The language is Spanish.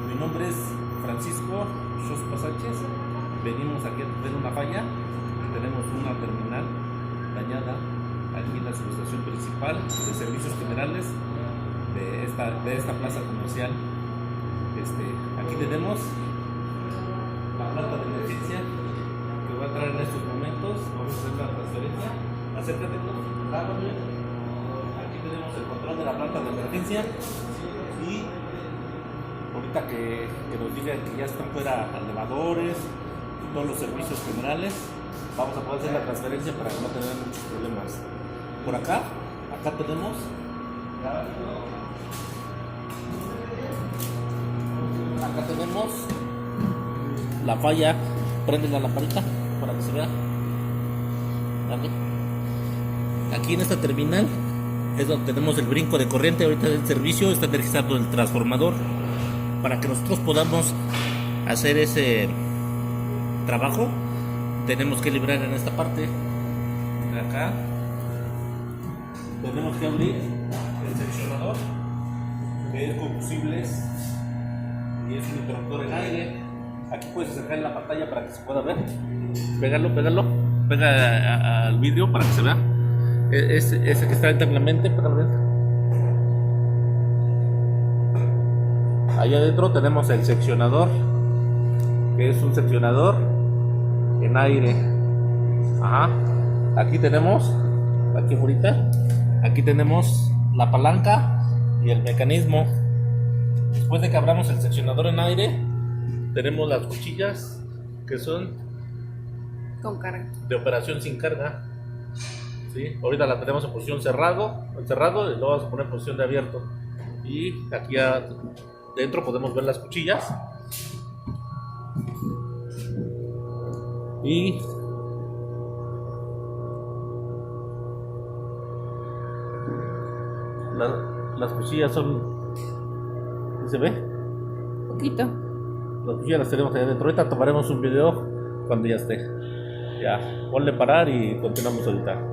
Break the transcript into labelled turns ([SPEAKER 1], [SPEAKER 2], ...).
[SPEAKER 1] Mi nombre es Francisco Shospa Sánchez. Venimos aquí a ver una falla. Tenemos una terminal dañada aquí en la subestación principal de servicios generales de esta plaza comercial. Aquí tenemos la planta de emergencia que va a entrar en estos momentos. Vamos a hacer la transferencia. Acércate, aquí tenemos el control de la planta de emergencia y ahorita que nos digan que ya están fuera elevadores y todos los servicios generales, vamos a poder hacer la transferencia para que no tengan muchos problemas. Por acá tenemos la falla. Prende la lamparita para que se vea. Dale. Aquí en esta terminal es donde tenemos el brinco de corriente. Ahorita el servicio está energizando el transformador para que nosotros podamos hacer ese trabajo. Tenemos que librar en esta parte de acá. Tenemos que abrir el seccionador, que es combustibles y es un interruptor en aire. Aquí puedes acercar la pantalla para que se pueda ver. Pega al vídeo para que se vea. Ese que está internamente, pégalo bien. Allá adentro tenemos el seccionador, que es un seccionador en aire. Ajá. Aquí tenemos la palanca y el mecanismo. Después de que abramos el seccionador en aire, tenemos las cuchillas que son
[SPEAKER 2] con carga
[SPEAKER 1] de operación sin carga. ¿Sí? Ahorita la tenemos en posición cerrado y luego vamos a poner en posición de abierto. Y aquí adentro podemos ver las cuchillas. Y las cuchillas son, ¿se ve?
[SPEAKER 2] poquito.
[SPEAKER 1] Las cuchillas las tenemos allá adentro. Ahorita tomaremos un video cuando ya esté. Ya, ponle parar y continuamos ahorita.